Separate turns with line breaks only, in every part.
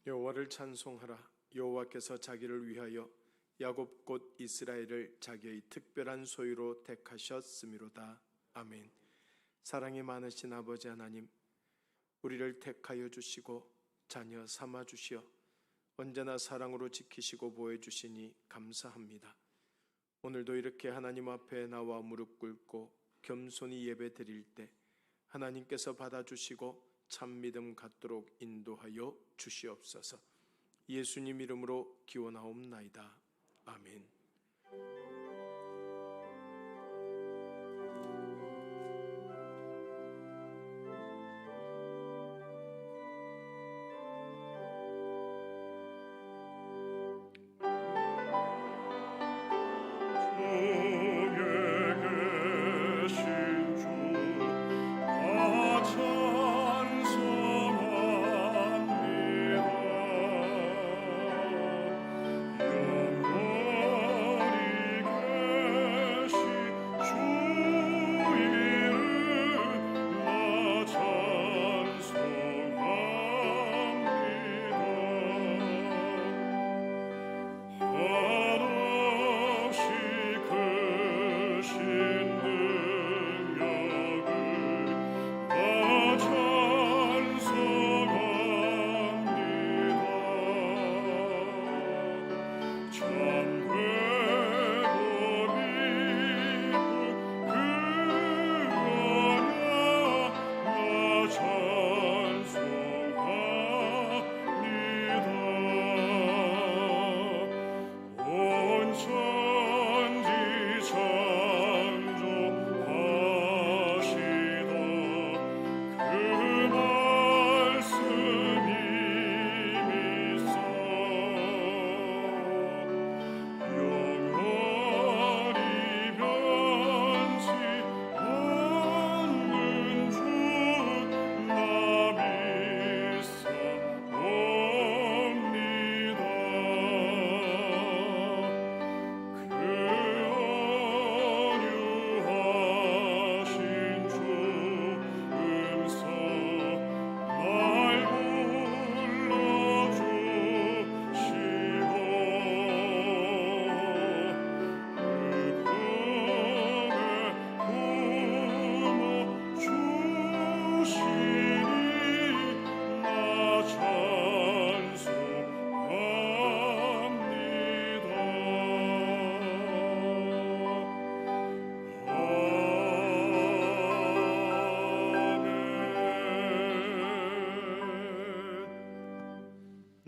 여호와를 찬송하라. 여호와께서 자기를 위하여 야곱 곧 이스라엘을 자기의 특별한 소유로 택하셨음이로다. 아멘. 사랑이 많으신 아버지 하나님, 우리를 택하여 주시고 자녀 삼아 주시어 언제나 사랑으로 지키시고 보호해 주시니 감사합니다. 오늘도 이렇게 하나님 앞에 나와 무릎 꿇고 겸손히 예배 드릴 때 하나님께서 받아주시고 참 믿음 갖도록 인도하여 주시옵소서. 예수님 이름으로 기원하옵나이다. 아멘.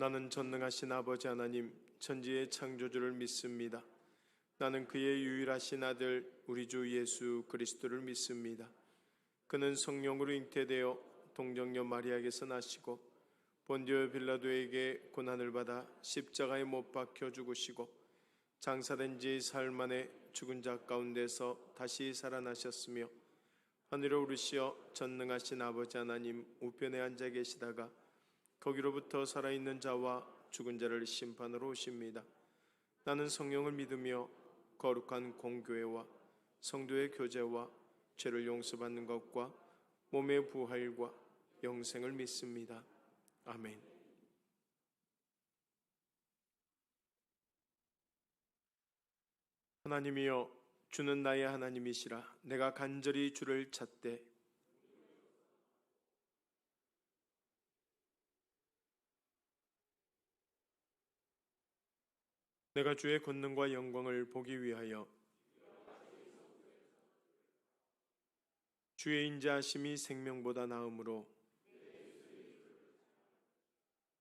나는 전능하신 아버지 하나님, 천지의 창조주를 믿습니다. 나는 그의 유일하신 아들 우리 주 예수 그리스도를 믿습니다. 그는 성령으로 잉태되어 동정녀 마리아에게서 나시고 본디오 빌라도에게 고난을 받아 십자가에 못 박혀 죽으시고 장사된 지 사흘 만에 죽은 자 가운데서 다시 살아나셨으며 하늘에 오르시어 전능하신 아버지 하나님 우편에 앉아 계시다가 거기로부터 살아있는 자와 죽은 자를 심판으로 오십니다. 나는 성령을 믿으며 거룩한 공교회와 성도의 교제와 죄를 용서받는 것과 몸의 부활과 영생을 믿습니다. 아멘. 하나님이여, 주는 나의 하나님이시라. 내가 간절히 주를 찾되 내가 주의 권능과 영광을 보기 위하여 주의 인자하심이 생명보다 나음으로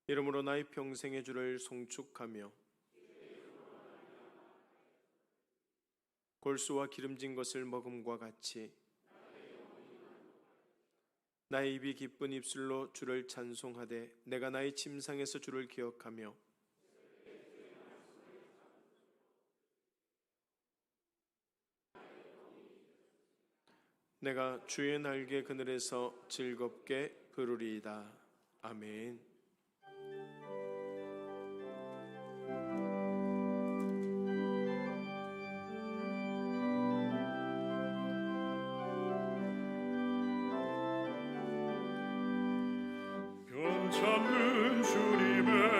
이러므로 나의 평생의 주를 송축하며 골수와 기름진 것을 먹음과 같이 나의 입이 기쁜 입술로 주를 찬송하되 내가 나의 침상에서 주를 기억하며 내가 주의 날개 그늘에서 즐겁게 부르리이다. 아멘.
변 참는 주님의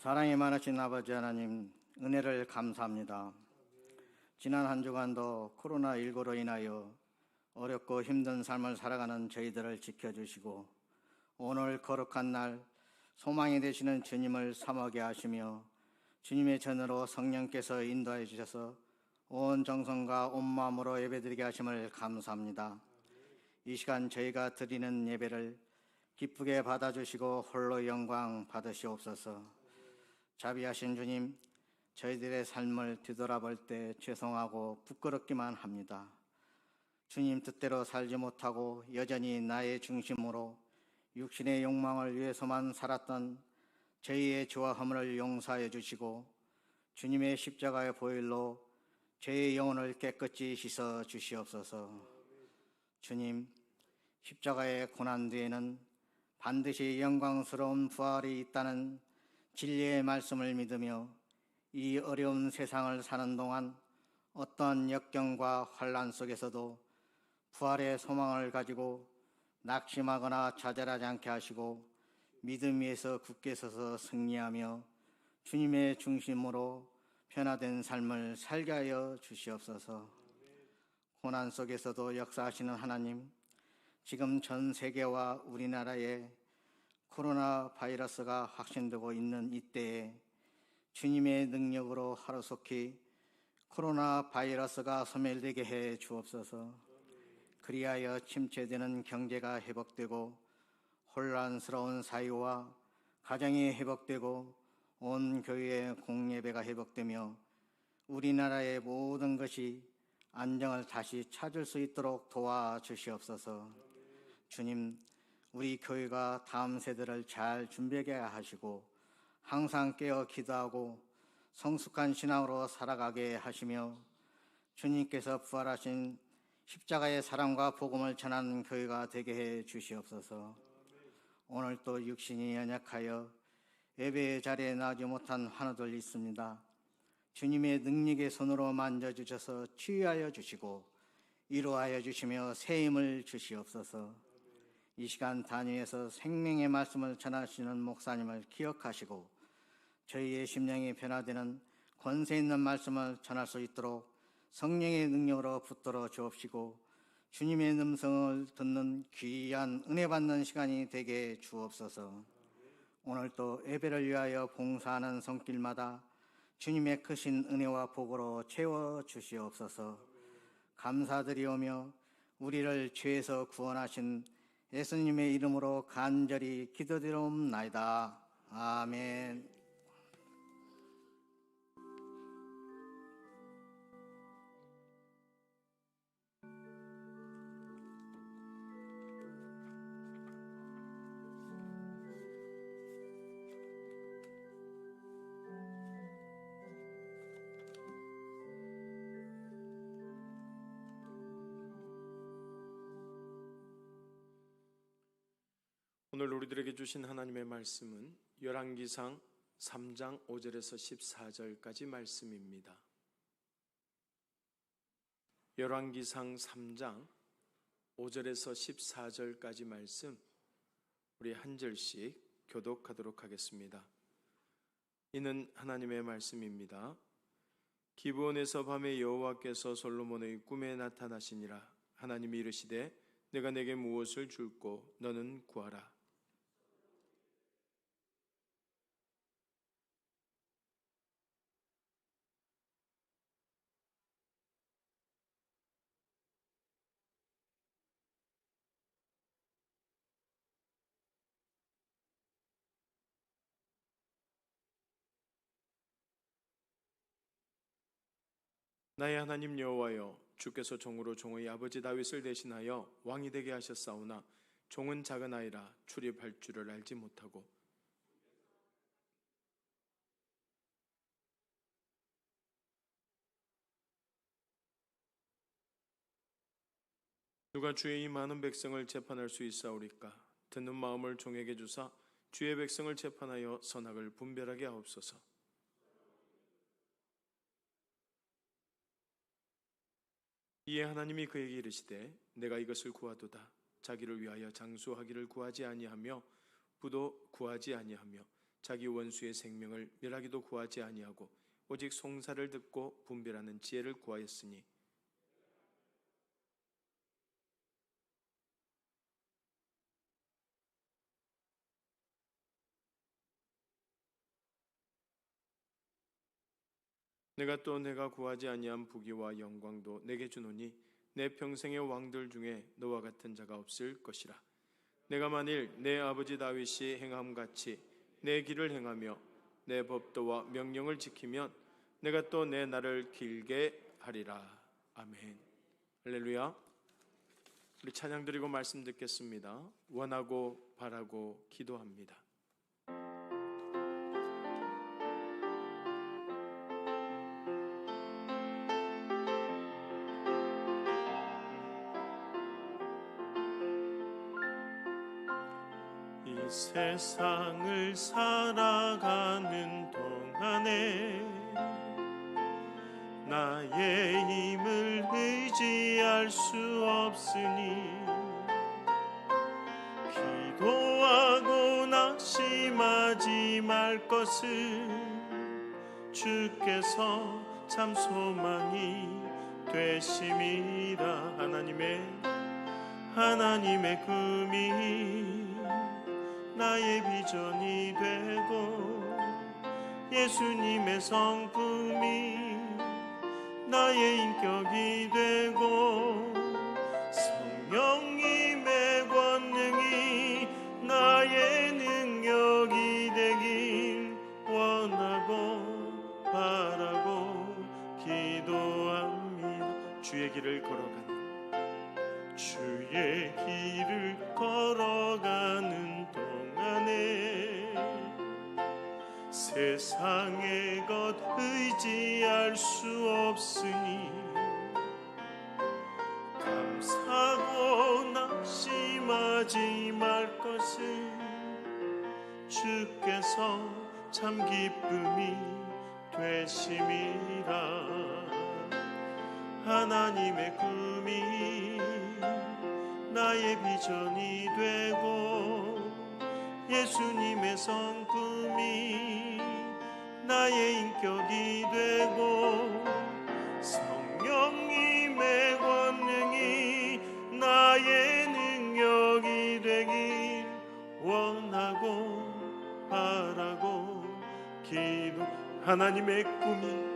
사랑이 많으신 아버지 하나님, 은혜를 감사합니다. 지난 한 주간도 코로나19로 인하여 어렵고 힘든 삶을 살아가는 저희들을 지켜주시고 오늘 거룩한 날 소망이 되시는 주님을 사모하게 하시며 주님의 전으로 성령께서 인도해 주셔서 온 정성과 온 마음으로 예배드리게 하심을 감사합니다. 이 시간 저희가 드리는 예배를 기쁘게 받아주시고 홀로 영광 받으시옵소서. 자비하신 주님, 저희들의 삶을 뒤돌아볼 때 죄송하고 부끄럽기만 합니다. 주님 뜻대로 살지 못하고 여전히 나의 중심으로 육신의 욕망을 위해서만 살았던 저희의 죄와 허물을 용서하여 주시고 주님의 십자가의 보혈로 죄의 영혼을 깨끗이 씻어 주시옵소서. 주님, 십자가의 고난 뒤에는 반드시 영광스러운 부활이 있다는 진리의 말씀을 믿으며 이 어려운 세상을 사는 동안 어떠한 역경과 환난 속에서도 부활의 소망을 가지고 낙심하거나 좌절하지 않게 하시고 믿음 위에서 굳게 서서 승리하며 주님의 중심으로 변화된 삶을 살게 하여 주시옵소서. 고난 속에서도 역사하시는 하나님, 지금 전 세계와 우리나라에 코로나 바이러스가 확산되고 있는 이때에 주님의 능력으로 하루속히 코로나 바이러스가 소멸되게 해 주옵소서. 그리하여 침체되는 경제가 회복되고 혼란스러운 사회와 가정이 회복되고 온 교회의 공예배가 회복되며 우리나라의 모든 것이 안정을 다시 찾을 수 있도록 도와주시옵소서. 주님, 우리 교회가 다음 세대를 잘 준비하게 하시고 항상 깨어 기도하고 성숙한 신앙으로 살아가게 하시며 주님께서 부활하신 십자가의 사랑과 복음을 전하는 교회가 되게 해 주시옵소서. 오늘 또 육신이 연약하여 예배의 자리에 나오지 못한 환우들 있습니다. 주님의 능력의 손으로 만져주셔서 치유하여 주시고 위로하여 주시며 새 힘을 주시옵소서. 이 시간 단위에서 생명의 말씀을 전하시는 목사님을 기억하시고 저희의 심령이 변화되는 권세 있는 말씀을 전할 수 있도록 성령의 능력으로 붙들어 주옵시고 주님의 음성을 듣는 귀한 은혜 받는 시간이 되게 주옵소서. 오늘도 예배를 위하여 봉사하는 손길마다 주님의 크신 은혜와 복으로 채워 주시옵소서. 감사드리오며 우리를 죄에서 구원하신 예수님의 이름으로 간절히 기도드리옵나이다. 아멘.
오늘 우리들에게 주신 하나님의 말씀은 열왕기상 3장 5절에서 14절까지 말씀입니다. 열왕기상 3장 5절에서 14절까지 말씀 우리 한 절씩 교독하도록 하겠습니다. 이는 하나님의 말씀입니다. 기브온에서 밤에 여호와께서 솔로몬의 꿈에 나타나시니라. 하나님이 이르시되 내가 내게 무엇을 줄꼬 너는 구하라. 나의 하나님 여호와여, 주께서 종으로 종의 아버지 다윗을 대신하여 왕이 되게 하셨사오나 종은 작은 아이라 출입할 줄을 알지 못하고 누가 주의 이 많은 백성을 재판할 수 있사오리까? 듣는 마음을 종에게 주사 주의 백성을 재판하여 선악을 분별하게 하옵소서. 이에 하나님이 그에게 이르시되 내가 이것을 구하도다. 자기를 위하여 장수하기를 구하지 아니하며 부도 구하지 아니하며 자기 원수의 생명을 멸하기도 구하지 아니하고 오직 송사를 듣고 분별하는 지혜를 구하였으니 내가 구하지 아니한 부귀와 영광도 내게 주노니 내 평생의 왕들 중에 너와 같은 자가 없을 것이라. 내가 만일 내 아버지 다윗이 행함같이 내 길을 행하며 내 법도와 명령을 지키면 내가 또 내 날을 길게 하리라. 아멘. 할렐루야. 우리 찬양 드리고 말씀 듣겠습니다. 원하고 바라고 기도합니다. 이 세상을 살아가는 동안에 나의 힘을 의지할 수 없으니 기도하고 낙심하지 말 것을 주께서 참 소망이 되심이라. 하나님의 꿈이 나의 비전이 되고 예수님의 성품이 나의 인격이 되고 성령님의 권능이 나의 능력이 되길 원하고 바라고 기도합니다. 주의 길을 걸어가는 동안에 세상의 것 의지할 수 없으니 감사하고 낙심하지 말 것을 주께서 참 기쁨이 되심이라. 하나님의 꿈이 나의 비전이 되고 예수님의 성품이 나의 인격이 되고 성령님의 권능이 나의 능력이 되길 원하고 바라고 기도. 하나님의 꿈이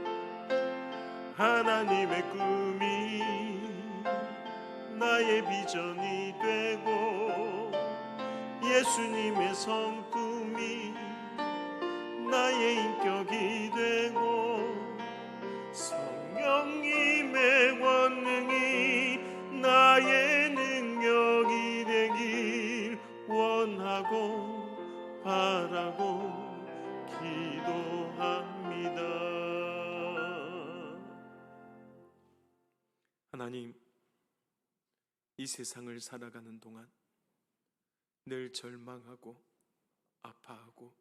나의 비전이 되고 예수님의 성품이 나의 인격이 되고 성령님의 권능이 나의 능력이 되길 원하고 바라고 기도합니다. 하나님, 이 세상을 살아가는 동안 늘 절망하고 아파하고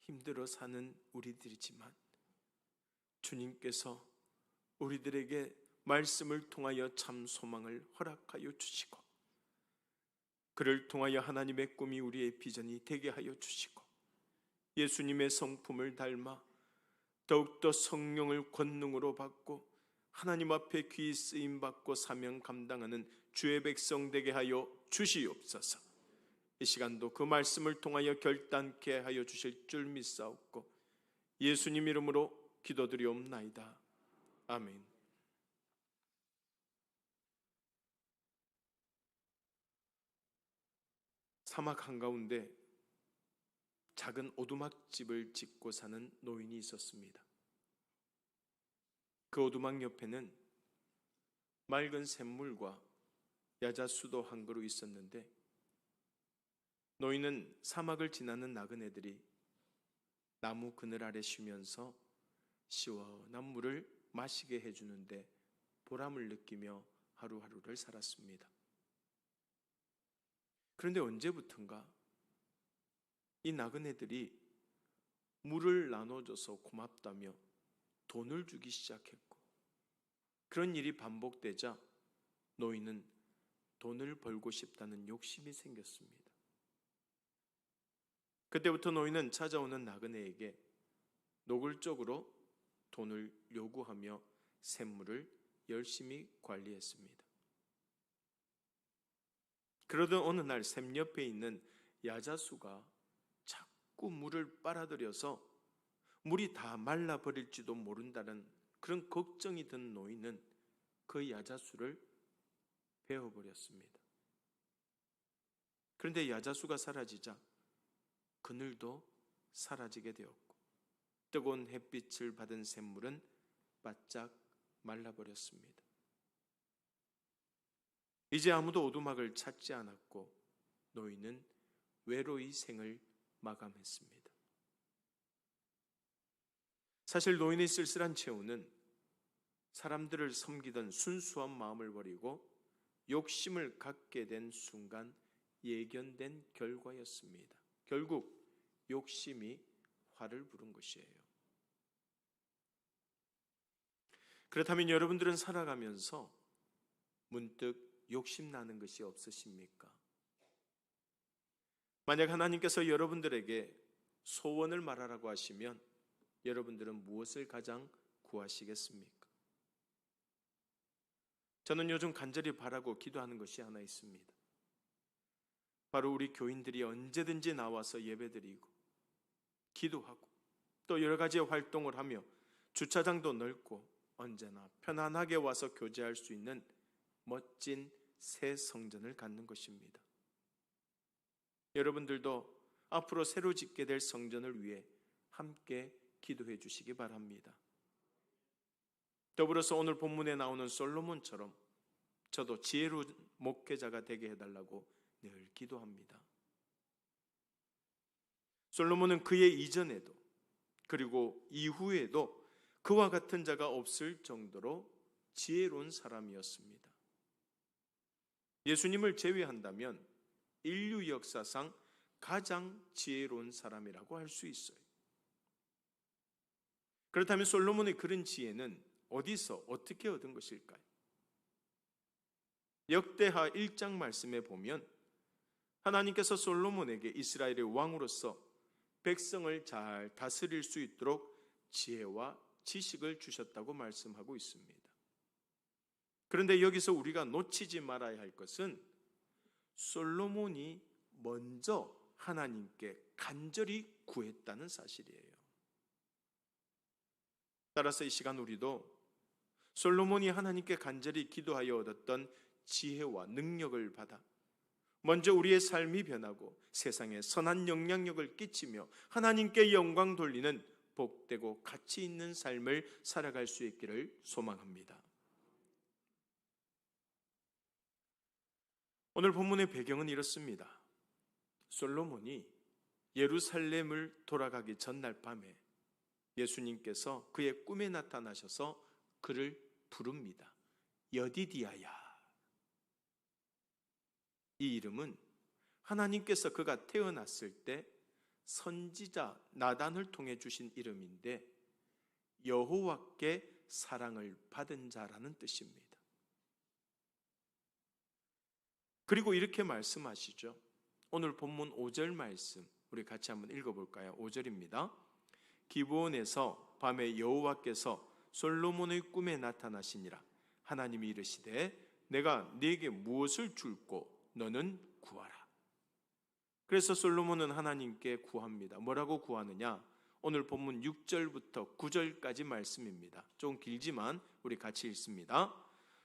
힘들어 사는 우리들이지만 주님께서 우리들에게 말씀을 통하여 참 소망을 허락하여 주시고 그를 통하여 하나님의 꿈이 우리의 비전이 되게 하여 주시고 예수님의 성품을 닮아 더욱더 성령을 권능으로 받고 하나님 앞에 귀 쓰임 받고 사명 감당하는 주의 백성 되게 하여 주시옵소서. 이 시간도 그 말씀을 통하여 결단케 하여 주실 줄 믿사옵고 예수님 이름으로 기도드리옵나이다. 아멘. 사막 한가운데 작은 오두막집을 짓고 사는 노인이 있었습니다. 그 오두막 옆에는 맑은 샘물과 야자수도 한 그루 있었는데 노인은 사막을 지나는 나그네들이 나무 그늘 아래 쉬면서 시원한 물을 마시게 해주는데 보람을 느끼며 하루하루를 살았습니다. 그런데 언제부턴가 이 나그네들이 물을 나눠줘서 고맙다며 돈을 주기 시작했고 그런 일이 반복되자 노인은 돈을 벌고 싶다는 욕심이 생겼습니다. 그때부터 노인은 찾아오는 나그네에게 노골적으로 돈을 요구하며 샘물을 열심히 관리했습니다. 그러던 어느 날 샘 옆에 있는 야자수가 자꾸 물을 빨아들여서 물이 다 말라버릴지도 모른다는 그런 걱정이 든 노인은 그 야자수를 베어버렸습니다. 그런데 야자수가 사라지자 그늘도 사라지게 되었고 뜨거운 햇빛을 받은 샘물은 바짝 말라버렸습니다. 이제 아무도 오두막을 찾지 않았고 노인은 외로이 생을 마감했습니다. 사실 노인의 쓸쓸한 최후는 사람들을 섬기던 순수한 마음을 버리고 욕심을 갖게 된 순간 예견된 결과였습니다. 결국 욕심이 화를 부른 것이에요. 그렇다면 여러분들은 살아가면서 문득 욕심나는 것이 없으십니까? 만약 하나님께서 여러분들에게 소원을 말하라고 하시면 여러분들은 무엇을 가장 구하시겠습니까? 저는 요즘 간절히 바라고 기도하는 것이 하나 있습니다. 바로 우리 교인들이 언제든지 나와서 예배드리고 기도하고 또 여러 가지 활동을 하며 주차장도 넓고 언제나 편안하게 와서 교제할 수 있는 멋진 새 성전을 갖는 것입니다. 여러분들도 앞으로 새로 짓게 될 성전을 위해 함께 기도해 주시기 바랍니다. 더불어서 오늘 본문에 나오는 솔로몬처럼 저도 지혜로운 목회자가 되게 해달라고 늘 기도합니다. 솔로몬은 그의 이전에도 그리고 이후에도 그와 같은 자가 없을 정도로 지혜로운 사람이었습니다. 예수님을 제외한다면 인류 역사상 가장 지혜로운 사람이라고 할 수 있어요. 그렇다면 솔로몬의 그런 지혜는 어디서 어떻게 얻은 것일까요? 역대하 1장 말씀에 보면 하나님께서 솔로몬에게 이스라엘의 왕으로서 백성을 잘 다스릴 수 있도록 지혜와 지식을 주셨다고 말씀하고 있습니다. 그런데 여기서 우리가 놓치지 말아야 할 것은 솔로몬이 먼저 하나님께 간절히 구했다는 사실이에요. 따라서 이 시간 우리도 솔로몬이 하나님께 간절히 기도하여 얻었던 지혜와 능력을 받아 먼저 우리의 삶이 변하고 세상에 선한 영향력을 끼치며 하나님께 영광 돌리는 복되고 가치 있는 삶을 살아갈 수 있기를 소망합니다. 오늘 본문의 배경은 이렇습니다. 솔로몬이 예루살렘을 돌아가기 전날 밤에 예수님께서 그의 꿈에 나타나셔서 그를 부릅니다. 여디디아야. 이 이름은 하나님께서 그가 태어났을 때 선지자 나단을 통해 주신 이름인데 여호와께 사랑을 받은 자라는 뜻입니다. 그리고 이렇게 말씀하시죠. 오늘 본문 5절 말씀 우리 같이 한번 읽어볼까요? 5절입니다. 기브온에서 밤에 여호와께서 솔로몬의 꿈에 나타나시니라. 하나님이 이르시되 내가 네게 무엇을 줄꼬 너는 구하라. 그래서 솔로몬은 하나님께 구합니다. 뭐라고 구하느냐? 오늘 본문 6절부터 9절까지 말씀입니다. 좀 길지만 우리 같이 읽습니다.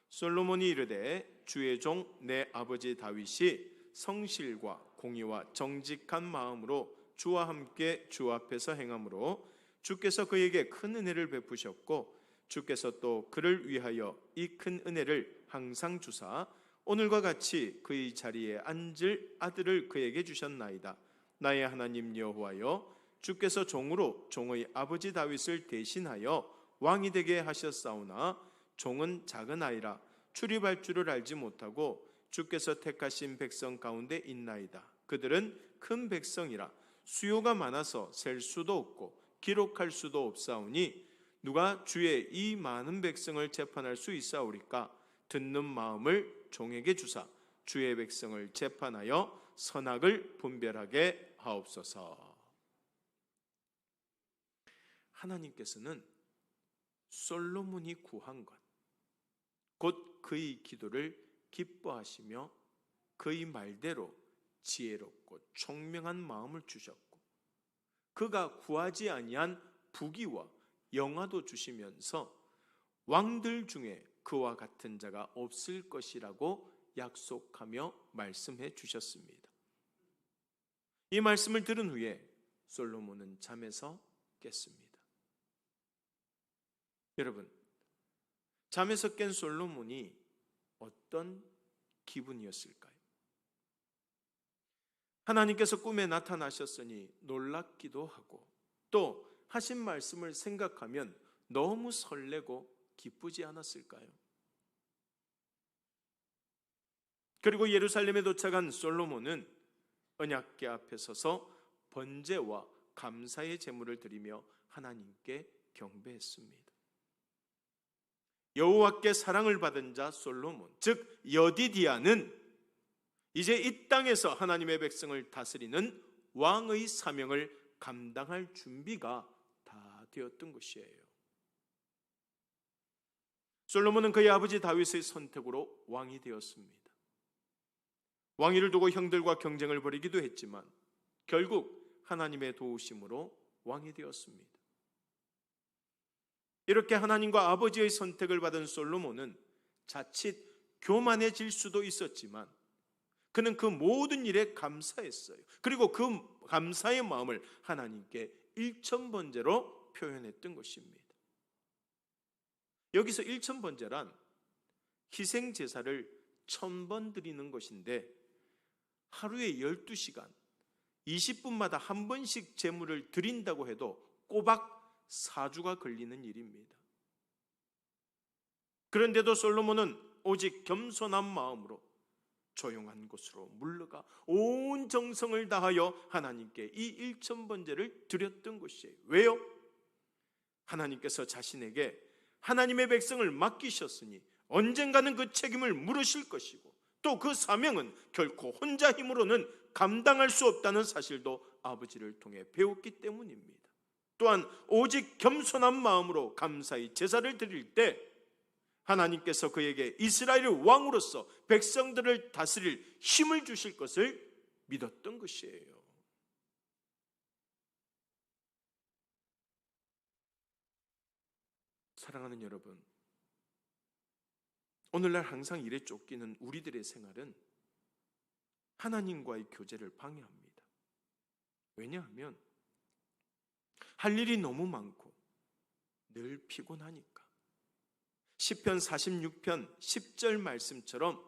솔로몬이 이르되 주의 종 내 아버지 다윗이 성실과 공의와 정직한 마음으로 주와 함께 주 앞에서 행함으로 주께서 그에게 큰 은혜를 베푸셨고 주께서 또 그를 위하여 이 큰 은혜를 항상 주사 오늘과 같이 그의 자리에 앉을 아들을 그에게 주셨나이다. 나의 하나님 여호와여 주께서 종으로 종의 아버지 다윗을 대신하여 왕이 되게 하셨사오나 종은 작은 아이라 출입할 줄을 알지 못하고 주께서 택하신 백성 가운데 있나이다. 그들은 큰 백성이라 수요가 많아서 셀 수도 없고 기록할 수도 없사오니 누가 주의 이 많은 백성을 재판할 수 있사오리까? 듣는 마음을 종에게 주사 주의 백성을 재판하여 선악을 분별하게 하옵소서. 하나님께서는 솔로몬이 구한 것, 곧 그의 기도를 기뻐하시며 그의 말대로 지혜롭고 총명한 마음을 주셨고 그가 구하지 아니한 부귀와 영화도 주시면서 왕들 중에 그와 같은 자가 없을 것이라고 약속하며 말씀해 주셨습니다. 이 말씀을 들은 후에 솔로몬은 잠에서 깼습니다. 여러분, 잠에서 깬 솔로몬이 어떤 기분이었을까요? 하나님께서 꿈에 나타나셨으니 놀랍기도 하고 또 하신 말씀을 생각하면 너무 설레고 기쁘지 않았을까요? 그리고 예루살렘에 도착한 솔로몬은 언약궤 앞에 서서 번제와 감사의 제물을 드리며 하나님께 경배했습니다. 여호와께 사랑을 받은 자 솔로몬, 즉 여디디아는 이제 이 땅에서 하나님의 백성을 다스리는 왕의 사명을 감당할 준비가 다 되었던 것이에요. 솔로몬은 그의 아버지 다윗의 선택으로 왕이 되었습니다. 왕위를 두고 형들과 경쟁을 벌이기도 했지만 결국 하나님의 도우심으로 왕이 되었습니다. 이렇게 하나님과 아버지의 선택을 받은 솔로몬은 자칫 교만해질 수도 있었지만 그는 그 모든 일에 감사했어요. 그리고 그 감사의 마음을 하나님께 일천번제로 표현했던 것입니다. 여기서 일천번제란 희생제사를 1000번 드리는 것인데 하루에 12시간 20분마다 한 번씩 제물을 드린다고 해도 꼬박 4주가 걸리는 일입니다. 그런데도 솔로몬은 오직 겸손한 마음으로 조용한 곳으로 물러가 온 정성을 다하여 하나님께 이 1000번제를 드렸던 것이에요. 왜요? 하나님께서 자신에게 하나님의 백성을 맡기셨으니 언젠가는 그 책임을 물으실 것이고, 또 그 사명은 결코 혼자 힘으로는 감당할 수 없다는 사실도 아버지를 통해 배웠기 때문입니다. 또한 오직 겸손한 마음으로 감사히 제사를 드릴 때 하나님께서 그에게 이스라엘의 왕으로서 백성들을 다스릴 힘을 주실 것을 믿었던 것이에요. 사랑하는 여러분, 오늘날 항상 일에 쫓기는 우리들의 생활은 하나님과의 교제를 방해합니다. 왜냐하면 할 일이 너무 많고 늘 피곤하니까. 시편 46편 10절 말씀처럼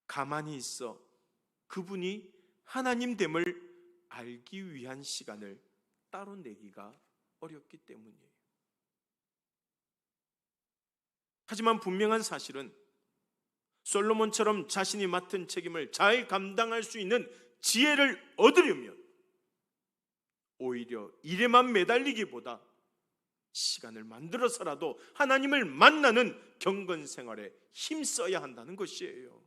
가만히 있어 그분이 하나님됨을 알기 위한 시간을 따로 내기가 어렵기 때문이에요. 하지만 분명한 사실은 솔로몬처럼 자신이 맡은 책임을 잘 감당할 수 있는 지혜를 얻으려면 오히려 일에만 매달리기보다 시간을 만들어서라도 하나님을 만나는 경건 생활에 힘써야 한다는 것이에요.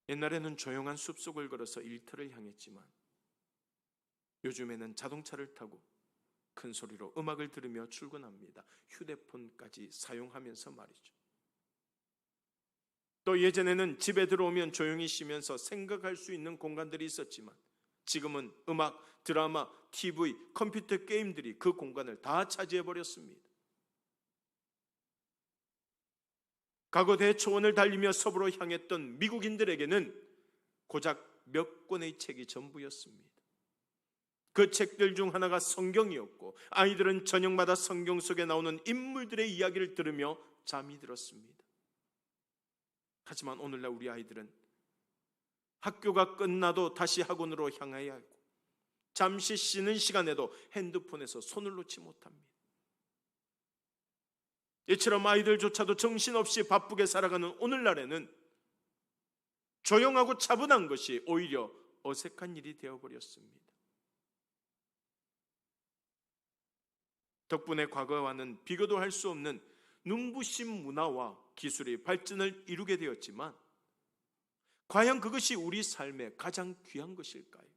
옛날에는 조용한 숲속을 걸어서 일터를 향했지만 요즘에는 자동차를 타고 큰 소리로 음악을 들으며 출근합니다. 휴대폰까지 사용하면서 말이죠. 또 예전에는 집에 들어오면 조용히 쉬면서 생각할 수 있는 공간들이 있었지만 지금은 음악, 드라마, TV, 컴퓨터 게임들이 그 공간을 다 차지해버렸습니다. 과거 대초원을 달리며 서부로 향했던 미국인들에게는 고작 몇 권의 책이 전부였습니다. 그 책들 중 하나가 성경이었고 아이들은 저녁마다 성경 속에 나오는 인물들의 이야기를 들으며 잠이 들었습니다. 하지만 오늘날 우리 아이들은 학교가 끝나도 다시 학원으로 향해야 하고 잠시 쉬는 시간에도 핸드폰에서 손을 놓지 못합니다. 이처럼 아이들조차도 정신없이 바쁘게 살아가는 오늘날에는 조용하고 차분한 것이 오히려 어색한 일이 되어버렸습니다. 덕분에 과거와는 비교도 할 수 없는 눈부신 문화와 기술이 발전을 이루게 되었지만 과연 그것이 우리 삶의 가장 귀한 것일까요?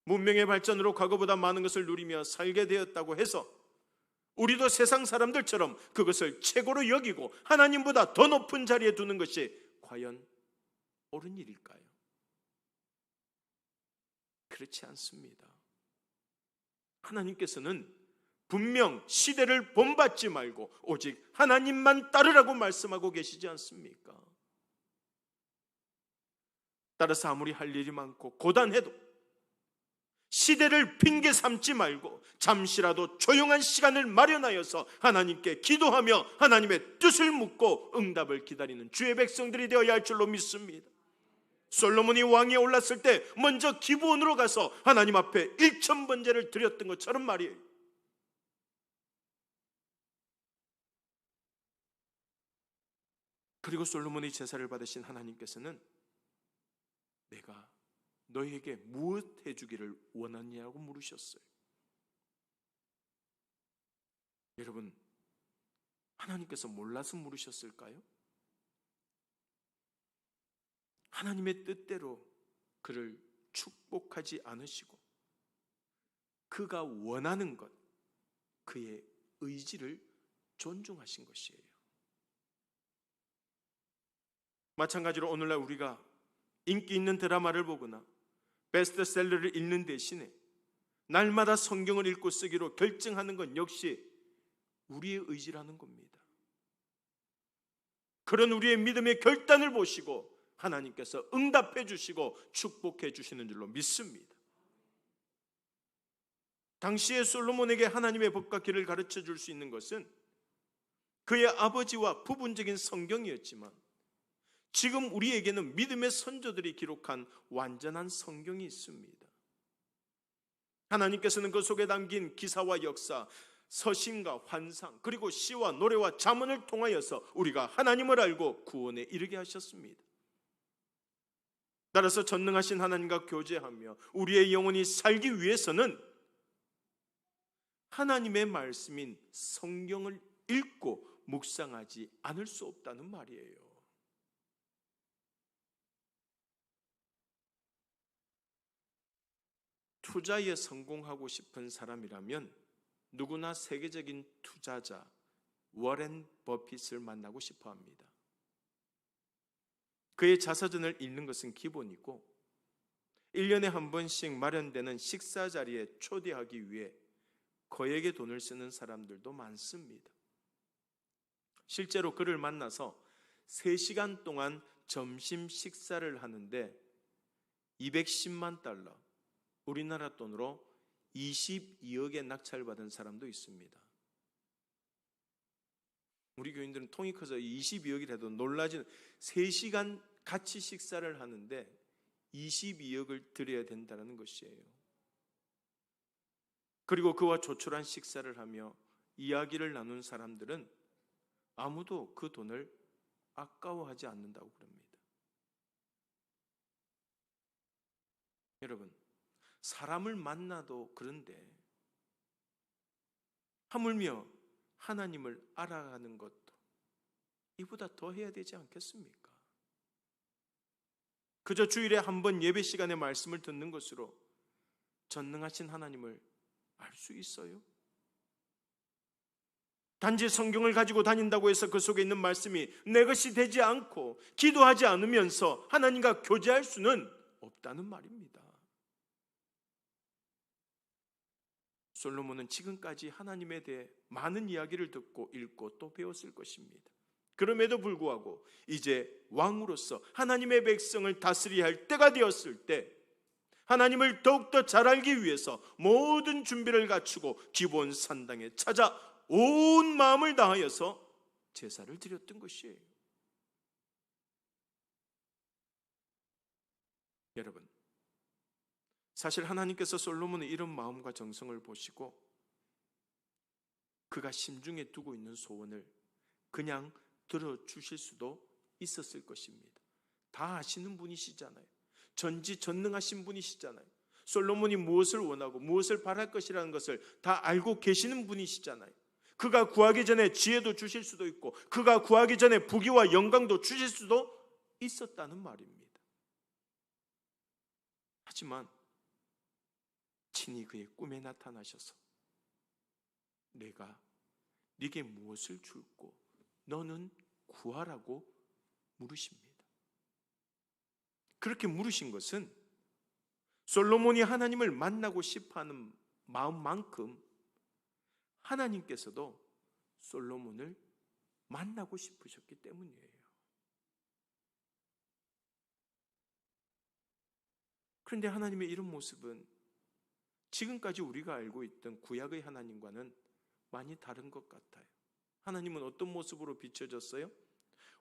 문명의 발전으로 과거보다 많은 것을 누리며 살게 되었다고 해서 우리도 세상 사람들처럼 그것을 최고로 여기고 하나님보다 더 높은 자리에 두는 것이 과연 옳은 일일까요? 그렇지 않습니다. 하나님께서는 분명 시대를 본받지 말고 오직 하나님만 따르라고 말씀하고 계시지 않습니까? 따라서 아무리 할 일이 많고 고단해도 시대를 핑계 삼지 말고 잠시라도 조용한 시간을 마련하여서 하나님께 기도하며 하나님의 뜻을 묻고 응답을 기다리는 주의 백성들이 되어야 할 줄로 믿습니다. 솔로몬이 왕위에 올랐을 때 먼저 기브온으로 가서 하나님 앞에 1000번제를 드렸던 것처럼 말이에요. 그리고 솔로몬의 제사를 받으신 하나님께서는 내가 너희에게 무엇 해주기를 원하냐고 물으셨어요. 여러분, 하나님께서 몰라서 물으셨을까요? 하나님의 뜻대로 그를 축복하지 않으시고 그가 원하는 것, 그의 의지를 존중하신 것이에요. 마찬가지로 오늘날 우리가 인기 있는 드라마를 보거나 베스트셀러를 읽는 대신에 날마다 성경을 읽고 쓰기로 결정하는 건 역시 우리의 의지라는 겁니다. 그런 우리의 믿음의 결단을 보시고 하나님께서 응답해 주시고 축복해 주시는 줄로 믿습니다. 당시에 솔로몬에게 하나님의 법과 길을 가르쳐 줄 수 있는 것은 그의 아버지와 부분적인 성경이었지만 지금 우리에게는 믿음의 선조들이 기록한 완전한 성경이 있습니다. 하나님께서는 그 속에 담긴 기사와 역사, 서신과 환상, 그리고 시와 노래와 잠언을 통하여서 우리가 하나님을 알고 구원에 이르게 하셨습니다. 따라서 전능하신 하나님과 교제하며 우리의 영혼이 살기 위해서는 하나님의 말씀인 성경을 읽고 묵상하지 않을 수 없다는 말이에요. 투자에 성공하고 싶은 사람이라면 누구나 세계적인 투자자 워렌 버핏을 만나고 싶어 합니다. 그의 자서전을 읽는 것은 기본이고 1년에 한 번씩 마련되는 식사 자리에 초대하기 위해 거액의 돈을 쓰는 사람들도 많습니다. 실제로 그를 만나서 3시간 동안 점심 식사를 하는데 210만 달러, 우리나라 돈으로 22억에 낙찰받은 사람도 있습니다. 우리 교인들은 통이 커서 22억이라도 놀라지는 3시간 같이 식사를 하는데 22억을 드려야 된다는 것이에요. 그리고 그와 조촐한 식사를 하며 이야기를 나눈 사람들은 아무도 그 돈을 아까워하지 않는다고 그럽니다. 여러분, 사람을 만나도 그런데 하물며 하나님을 알아가는 것도 이보다 더 해야 되지 않겠습니까? 그저 주일에 한 번 예배 시간에 말씀을 듣는 것으로 전능하신 하나님을 알 수 있어요? 단지 성경을 가지고 다닌다고 해서 그 속에 있는 말씀이 내 것이 되지 않고 기도하지 않으면서 하나님과 교제할 수는 없다는 말입니다. 솔로몬은 지금까지 하나님에 대해 많은 이야기를 듣고 읽고 또 배웠을 것입니다. 그럼에도 불구하고 이제 왕으로서 하나님의 백성을 다스려야 할 때가 되었을 때 하나님을 더욱더 잘 알기 위해서 모든 준비를 갖추고 기브온 산당에 찾아 온 마음을 다하여서 제사를 드렸던 것이에요. 여러분, 사실 하나님께서 솔로몬의 이런 마음과 정성을 보시고 그가 심중에 두고 있는 소원을 그냥 들어주실 수도 있었을 것입니다. 다 아시는 분이시잖아요. 전지전능하신 분이시잖아요. 솔로몬이 무엇을 원하고 무엇을 바랄 것이라는 것을 다 알고 계시는 분이시잖아요. 그가 구하기 전에 지혜도 주실 수도 있고 그가 구하기 전에 부귀와 영광도 주실 수도 있었다는 말입니다. 하지만 친히 그의 꿈에 나타나셔서 내가 네게 무엇을 줄고 너는 구하라고 물으십니다. 그렇게 물으신 것은 솔로몬이 하나님을 만나고 싶어하는 마음만큼 하나님께서도 솔로몬을 만나고 싶으셨기 때문이에요. 그런데 하나님의 이런 모습은 지금까지 우리가 알고 있던 구약의 하나님과는 많이 다른 것 같아요. 하나님은 어떤 모습으로 비춰졌어요?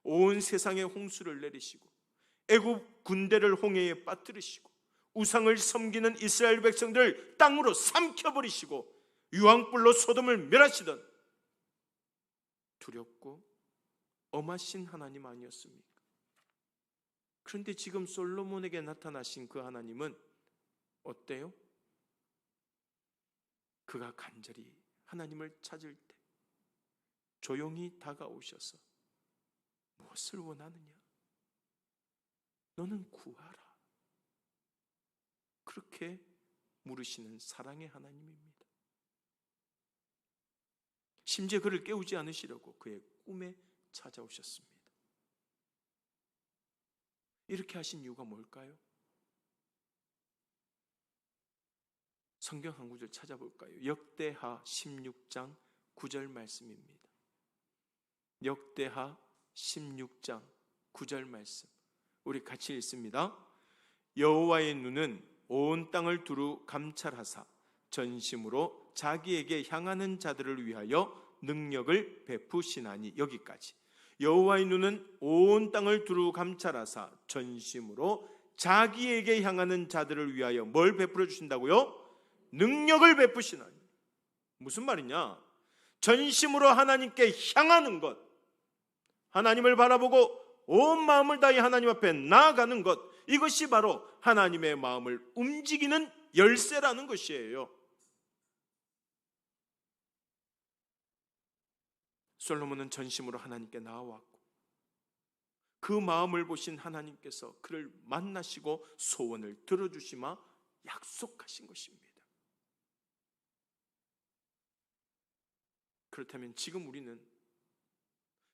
온 세상에 홍수를 내리시고 애굽 군대를 홍해에 빠뜨리시고 우상을 섬기는 이스라엘 백성들을 땅으로 삼켜버리시고 유황불로 소돔을 멸하시던 두렵고 엄하신 하나님 아니었습니까? 그런데 지금 솔로몬에게 나타나신 그 하나님은 어때요? 그가 간절히 하나님을 찾을 때 조용히 다가오셔서 무엇을 원하느냐? 너는 구하라. 그렇게 물으시는 사랑의 하나님입니다. 심지어 그를 깨우지 않으시려고 그의 꿈에 찾아오셨습니다. 이렇게 하신 이유가 뭘까요? 성경 한 구절 찾아볼까요? 역대하 16장 9절 말씀입니다. 역대하 16장 9절 말씀 우리 같이 읽습니다. 여호와의 눈은 온 땅을 두루 감찰하사 전심으로 자기에게 향하는 자들을 위하여 능력을 베푸시나니. 여기까지. 여호와의 눈은 온 땅을 두루 감찰하사 전심으로 자기에게 향하는 자들을 위하여 뭘 베풀어 주신다고요? 능력을 베푸시나니. 무슨 말이냐? 전심으로 하나님께 향하는 것, 하나님을 바라보고 온 마음을 다해 하나님 앞에 나아가는 것, 이것이 바로 하나님의 마음을 움직이는 열쇠라는 것이에요. 솔로몬은 전심으로 하나님께 나아왔고 그 마음을 보신 하나님께서 그를 만나시고 소원을 들어주시마 약속하신 것입니다. 그렇다면 지금 우리는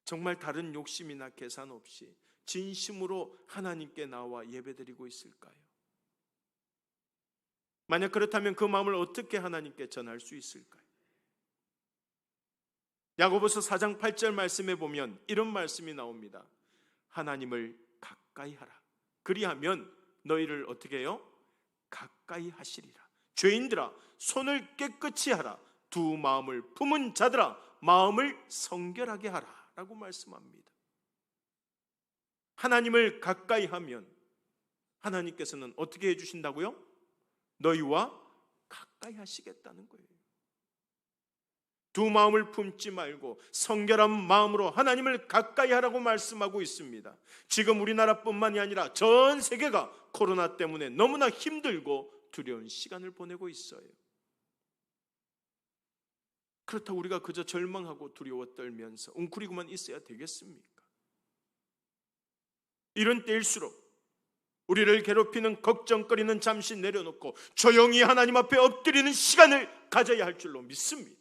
정말 다른 욕심이나 계산 없이 진심으로 하나님께 나와 예배드리고 있을까요? 만약 그렇다면 그 마음을 어떻게 하나님께 전할 수 있을까요? 야고보서 4장 8절 말씀에 보면 이런 말씀이 나옵니다. 하나님을 가까이 하라. 그리하면 너희를 어떻게 해요? 가까이 하시리라. 죄인들아 손을 깨끗이 하라. 두 마음을 품은 자들아 마음을 성결하게 하라 라고 말씀합니다. 하나님을 가까이 하면 하나님께서는 어떻게 해주신다고요? 너희와 가까이 하시겠다는 거예요. 두 마음을 품지 말고 성결한 마음으로 하나님을 가까이 하라고 말씀하고 있습니다. 지금 우리나라뿐만이 아니라 전 세계가 코로나 때문에 너무나 힘들고 두려운 시간을 보내고 있어요. 그렇다고 우리가 그저 절망하고 두려워 떨면서 웅크리고만 있어야 되겠습니까? 이런 때일수록 우리를 괴롭히는 걱정거리는 잠시 내려놓고 조용히 하나님 앞에 엎드리는 시간을 가져야 할 줄로 믿습니다.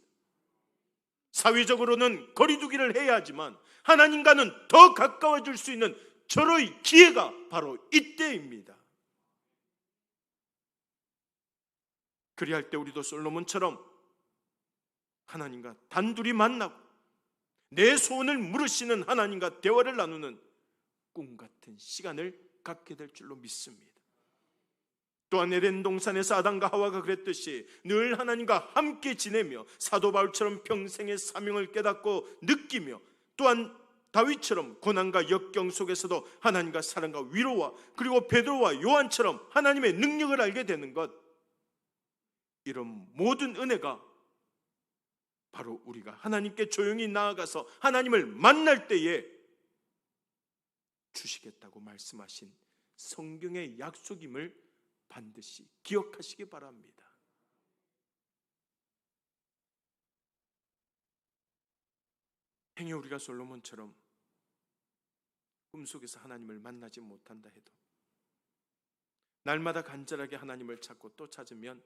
사회적으로는 거리두기를 해야 하지만 하나님과는 더 가까워질 수 있는 절호의 기회가 바로 이때입니다. 그리할 때 우리도 솔로몬처럼 하나님과 단둘이 만나고 내 소원을 물으시는 하나님과 대화를 나누는 꿈 같은 시간을 갖게 될 줄로 믿습니다. 또한 에덴 동산에서 아담과 하와가 그랬듯이 늘 하나님과 함께 지내며 사도 바울처럼 평생의 사명을 깨닫고 느끼며 또한 다윗처럼 고난과 역경 속에서도 하나님과 사랑과 위로와 그리고 베드로와 요한처럼 하나님의 능력을 알게 되는 것, 이런 모든 은혜가 바로 우리가 하나님께 조용히 나아가서 하나님을 만날 때에 주시겠다고 말씀하신 성경의 약속임을 반드시 기억하시기 바랍니다. 행여 우리가 솔로몬처럼 꿈속에서 하나님을 만나지 못한다 해도 날마다 간절하게 하나님을 찾고 또 찾으면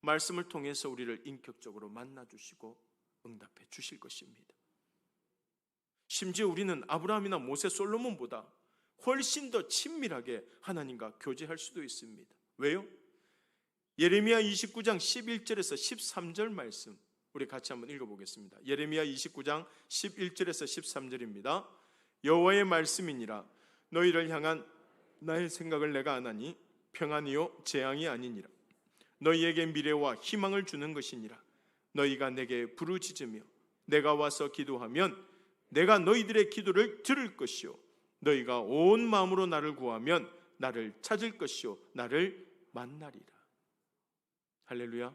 말씀을 통해서 우리를 인격적으로 만나주시고 응답해 주실 것입니다. 심지어 우리는 아브라함이나 모세, 솔로몬보다 훨씬 더 친밀하게 하나님과 교제할 수도 있습니다. 왜요? 예레미야 29장 11절에서 13절 말씀 우리 같이 한번 읽어보겠습니다. 예레미야 29장 11절에서 13절입니다. 여호와의 말씀이니라. 너희를 향한 나의 생각을 내가 아나니 평안이요 재앙이 아니니라. 너희에게 미래와 희망을 주는 것이니라. 너희가 내게 부르짖으며 내가 와서 기도하면 내가 너희들의 기도를 들을 것이요 너희가 온 마음으로 나를 구하면 나를 찾을 것이요 나를 만나리라. 할렐루야.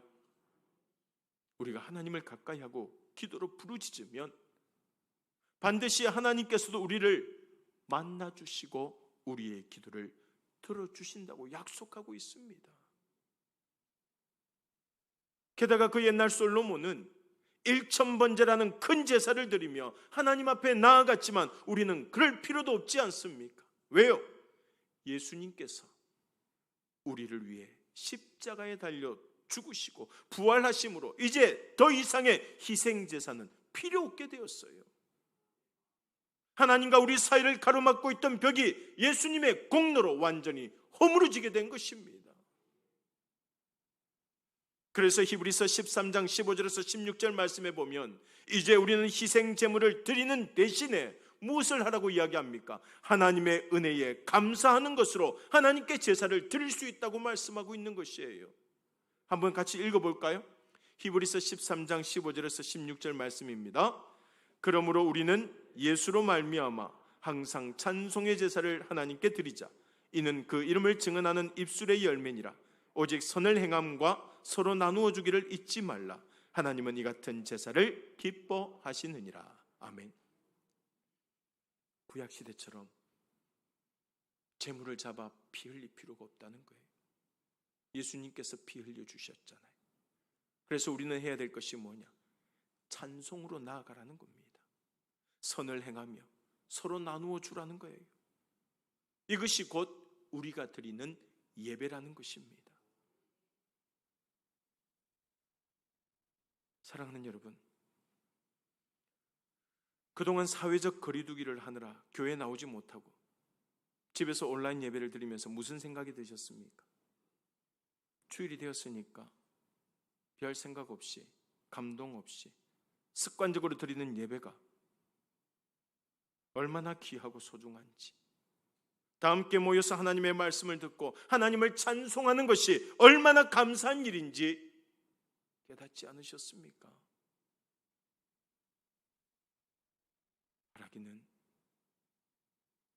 우리가 하나님을 가까이 하고 기도로 부르짖으면 반드시 하나님께서도 우리를 만나주시고 우리의 기도를 들어주신다고 약속하고 있습니다. 게다가 그 옛날 솔로몬은 1000번제라는 큰 제사를 드리며 하나님 앞에 나아갔지만 우리는 그럴 필요도 없지 않습니까? 왜요? 예수님께서 우리를 위해 십자가에 달려 죽으시고 부활하심으로 이제 더 이상의 희생제사는 필요 없게 되었어요. 하나님과 우리 사이를 가로막고 있던 벽이 예수님의 공로로 완전히 허물어지게 된 것입니다. 그래서 히브리서 13장 15절에서 16절 말씀에 보면 이제 우리는 희생 제물을 드리는 대신에 무엇을 하라고 이야기합니까? 하나님의 은혜에 감사하는 것으로 하나님께 제사를 드릴 수 있다고 말씀하고 있는 것이에요. 한번 같이 읽어볼까요? 히브리서 13장 15절에서 16절 말씀입니다. 그러므로 우리는 예수로 말미암아 항상 찬송의 제사를 하나님께 드리자. 이는 그 이름을 증언하는 입술의 열매니라. 오직 선을 행함과 서로 나누어 주기를 잊지 말라. 하나님은 이 같은 제사를 기뻐하시느니라. 아멘. 구약시대처럼 재물을 잡아 피 흘릴 필요가 없다는 거예요. 예수님께서 피 흘려 주셨잖아요. 그래서 우리는 해야 될 것이 뭐냐? 찬송으로 나아가라는 겁니다. 선을 행하며 서로 나누어 주라는 거예요. 이것이 곧 우리가 드리는 예배라는 것입니다. 사랑하는 여러분, 그동안 사회적 거리두기를 하느라 교회에 나오지 못하고 집에서 온라인 예배를 드리면서 무슨 생각이 드셨습니까? 주일이 되었으니까 별 생각 없이, 감동 없이 습관적으로 드리는 예배가 얼마나 귀하고 소중한지, 다 함께 모여서 하나님의 말씀을 듣고 하나님을 찬송하는 것이 얼마나 감사한 일인지 깨닫지 않으셨습니까? 바라기는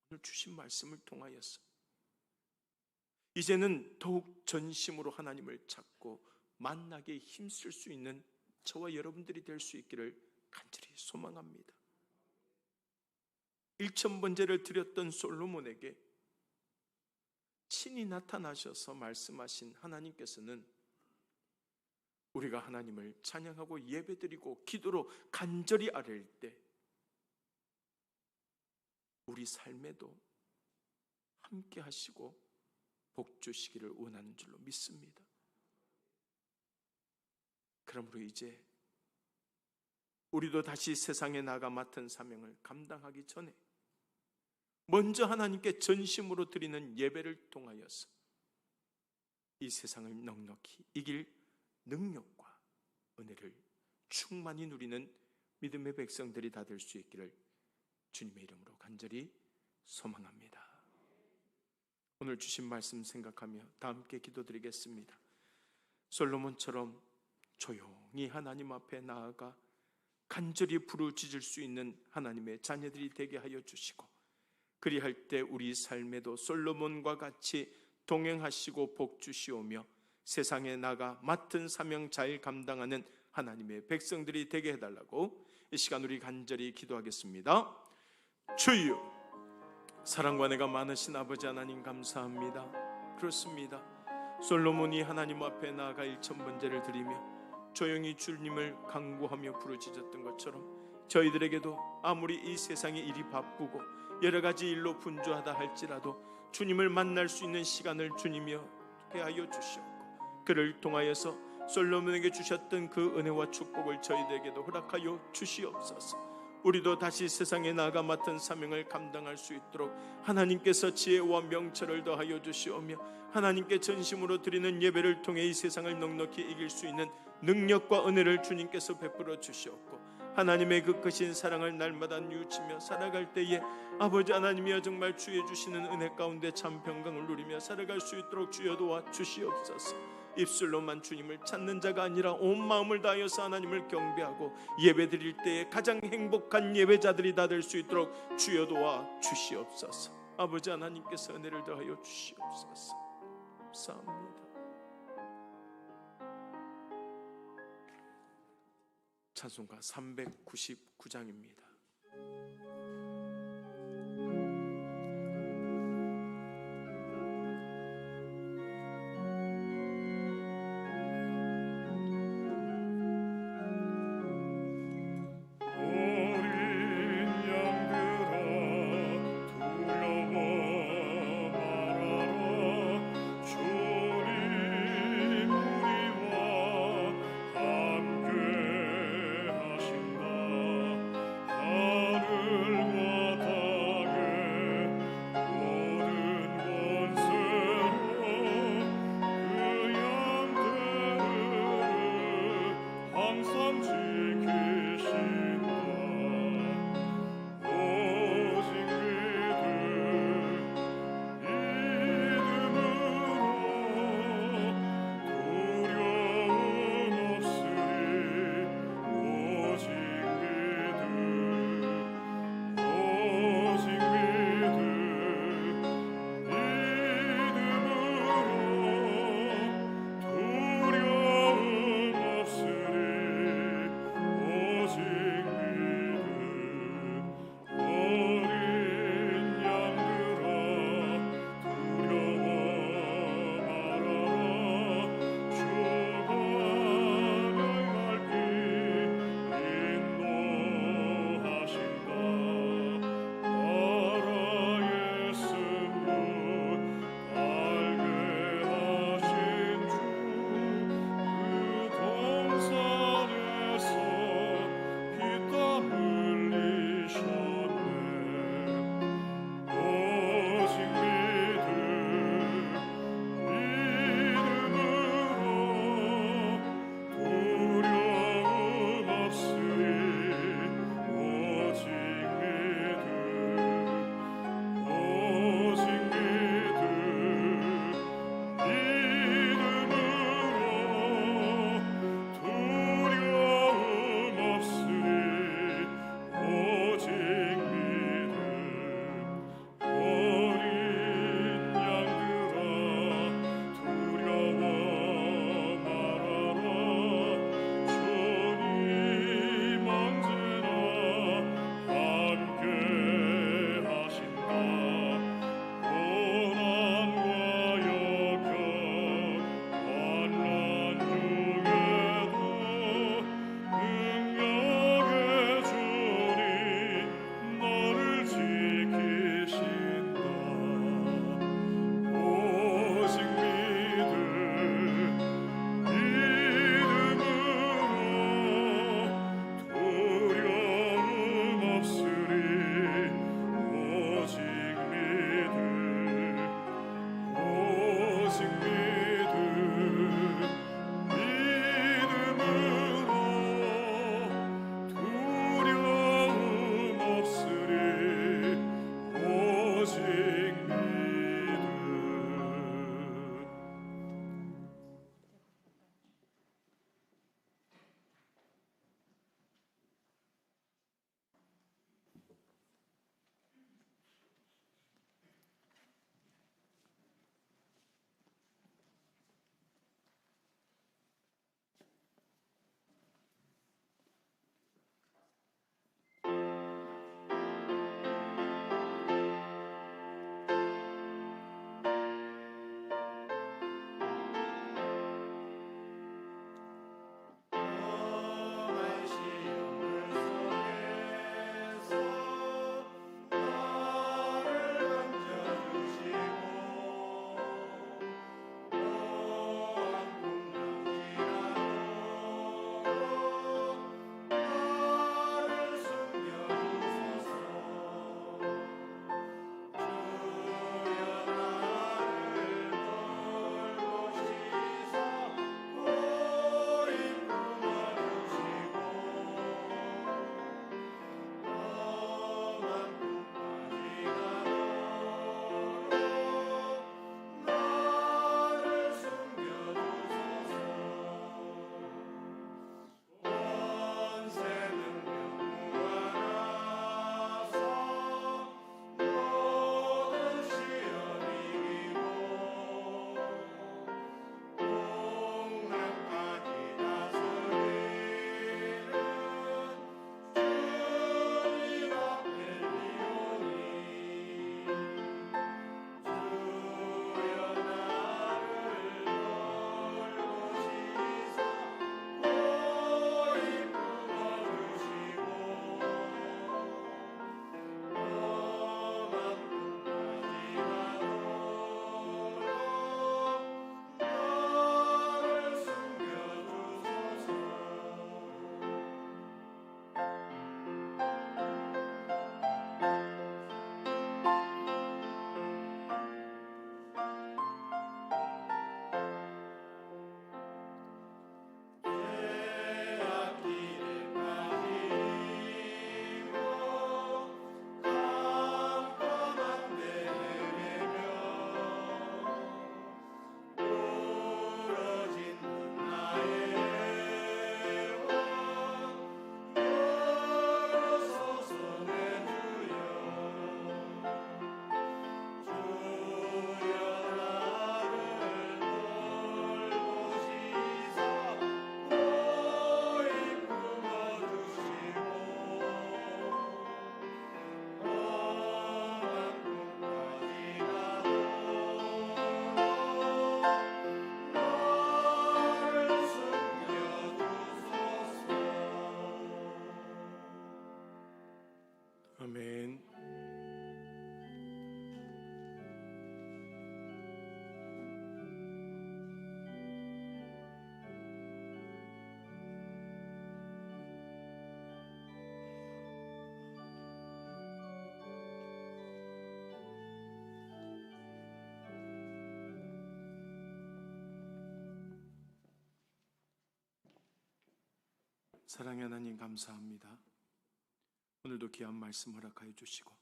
오늘 주신 말씀을 통하여서 이제는 더욱 전심으로 하나님을 찾고 만나게 힘쓸 수 있는 저와 여러분들이 될 수 있기를 간절히 소망합니다. 1000번제를 드렸던 솔로몬에게 친히 나타나셔서 말씀하신 하나님께서는 우리가 하나님을 찬양하고 예배드리고 기도로 간절히 아뢰일 때 우리 삶에도 함께 하시고 복 주시기를 원하는 줄로 믿습니다. 그러므로 이제 우리도 다시 세상에 나가 맡은 사명을 감당하기 전에 먼저 하나님께 전심으로 드리는 예배를 통하여서 이 세상을 넉넉히 이길 능력과 은혜를 충만히 누리는 믿음의 백성들이 다 될 수 있기를 주님의 이름으로 간절히 소망합니다. 오늘 주신 말씀 생각하며 다 함께 기도드리겠습니다. 솔로몬처럼 조용히 하나님 앞에 나아가 간절히 부르짖을 수 있는 하나님의 자녀들이 되게 하여 주시고, 그리할 때 우리 삶에도 솔로몬과 같이 동행하시고 복 주시오며 세상에 나가 맡은 사명 잘 감당하는 하나님의 백성들이 되게 해달라고 이 시간 우리 간절히 기도하겠습니다. 주여, 사랑과 은혜가 많으신 아버지 하나님 감사합니다. 그렇습니다. 솔로몬이 하나님 앞에 나아가 1000번제를 드리며 조용히 주님을 간구하며 부르짖었던 것처럼 저희들에게도 아무리 이 세상의 일이 바쁘고 여러 가지 일로 분주하다 할지라도 주님을 만날 수 있는 시간을 주님이 하게 하여 주시옵고, 그를 통하여서 솔로몬에게 주셨던 그 은혜와 축복을 저희들에게도 허락하여 주시옵소서. 우리도 다시 세상에 나아가 맡은 사명을 감당할 수 있도록 하나님께서 지혜와 명철을 더하여 주시오며 하나님께 전심으로 드리는 예배를 통해 이 세상을 넉넉히 이길 수 있는 능력과 은혜를 주님께서 베풀어 주시옵고, 하나님의 그 크신 사랑을 날마다 뉘우치며 살아갈 때에 아버지 하나님이여 정말 주의 주시는 은혜 가운데 참 평강을 누리며 살아갈 수 있도록 주여 도와 주시옵소서. 입술로만 주님을 찾는 자가 아니라 온 마음을 다하여서 하나님을 경배하고 예배드릴 때에 가장 행복한 예배자들이 다 될 수 있도록 주여 도와 주시옵소서. 아버지 하나님께서 은혜를 더하여 주시옵소서. 감사합니다. 찬송가 399장입니다.
하늘
사랑의 하나님 감사합니다. 오늘도 귀한 말씀 허락하여 주시고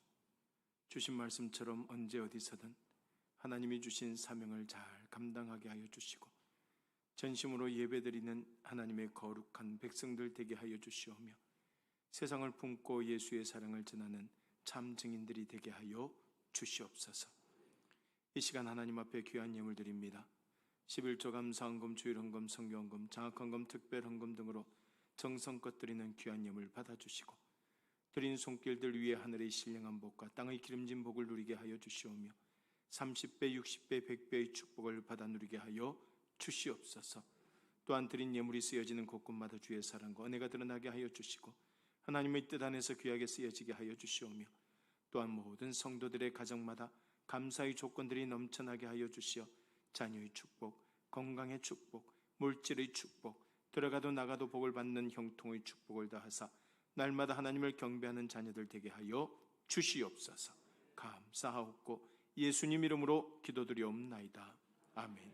주신 말씀처럼 언제 어디서든 하나님이 주신 사명을 잘 감당하게 하여 주시고 전심으로 예배드리는 하나님의 거룩한 백성들 되게 하여 주시오며 세상을 품고 예수의 사랑을 전하는 참 증인들이 되게 하여 주시옵소서. 이 시간 하나님 앞에 귀한 예물 드립니다. 11조 감사헌금, 주일헌금, 성교헌금, 장학헌금, 특별헌금 등으로 정성껏 드리는 귀한 예물 받아주시고 드린 손길들 위에 하늘의 신령한 복과 땅의 기름진 복을 누리게 하여 주시오며 30배, 60배, 100배의 축복을 받아 누리게 하여 주시옵소서. 또한 드린 예물이 쓰여지는 곳곳마다 주의 사랑과 은혜가 드러나게 하여 주시고 하나님의 뜻 안에서 귀하게 쓰여지게 하여 주시오며 또한 모든 성도들의 가정마다 감사의 조건들이 넘쳐나게 하여 주시어 자녀의 축복, 건강의 축복, 물질의 축복, 들어가도 나가도 복을 받는 형통의 축복을 다하사 날마다 하나님을 경배하는 자녀들 되게 하여 주시옵소서. 감사하옵고 예수님 이름으로 기도드리옵나이다. 아멘.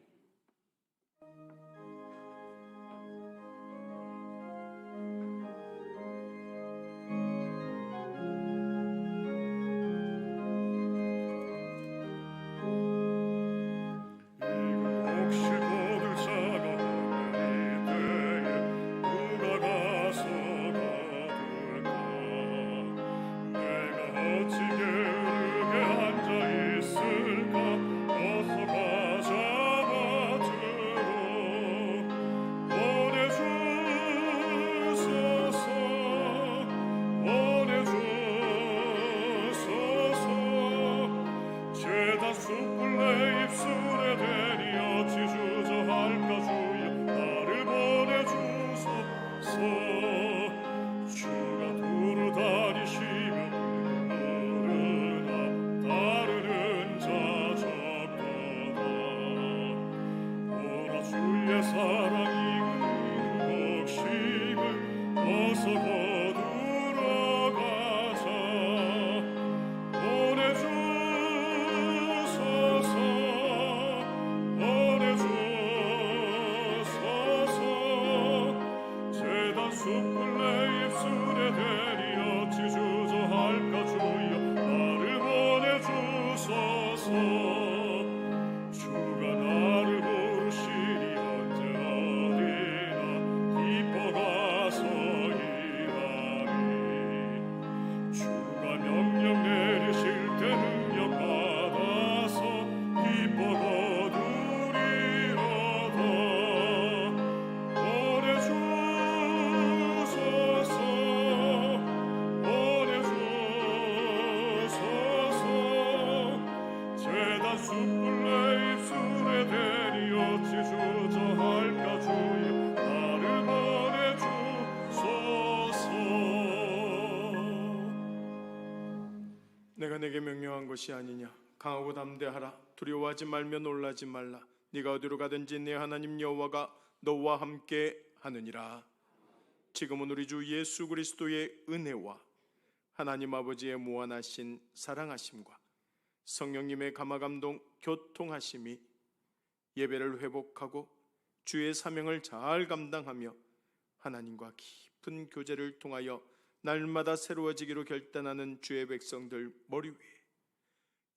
내가 내게 명령한 것이 아니냐. 강하고 담대하라. 두려워하지 말며 놀라지 말라. 네가 어디로 가든지 네 하나님 여호와가 너와 함께 하느니라. 지금은 우리 주 예수 그리스도의 은혜와 하나님 아버지의 무한하신 사랑하심과 성령님의 감화감동 교통하심이 예배를 회복하고 주의 사명을 잘 감당하며 하나님과 깊은 교제를 통하여 날마다 새로워지기로 결단하는 주의 백성들 머리 위에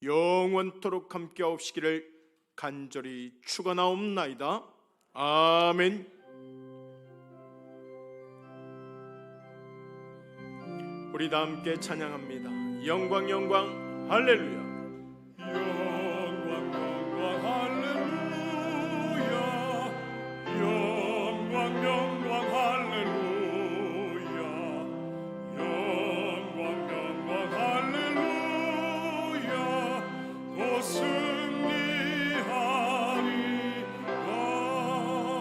영원토록 함께하옵시기를 간절히 축원하옵나이다. 아멘. 우리 다 함께 찬양합니다. 영광 영광 할렐루야. 영광 영광 할렐루야. 영광 영광 할렐루야. 영광 영광 할렐루야. 곧 승리하리라.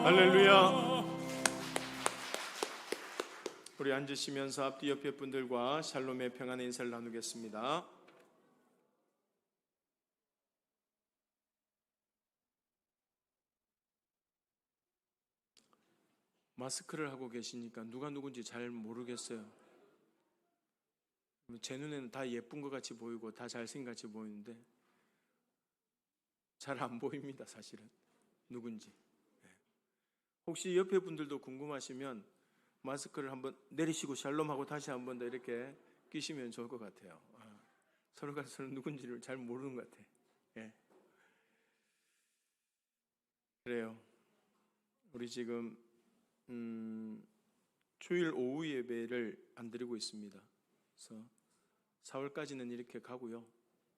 할렐루야. 우리 앉으시면서 앞뒤 옆에 분들과 샬롬의 평안의 인사를 나누겠습니다. 마스크를 하고 계시니까 누가 누군지 잘 모르겠어요. 제 눈에는 다 예쁜 것 같이 보이고 다 잘생긴 것 같이 보이는데 잘 안 보입니다. 사실은 누군지. 혹시 옆에 분들도 궁금하시면 마스크를 한번 내리시고 샬롬하고 다시 한번 더 이렇게 끼시면 좋을 것 같아요. 서로가 서로 누군지를 잘 모르는 것 같아. 예. 그래요. 우리 지금 주일 오후 예배를 안 드리고 있습니다. 그래서 4월까지는 이렇게 가고요.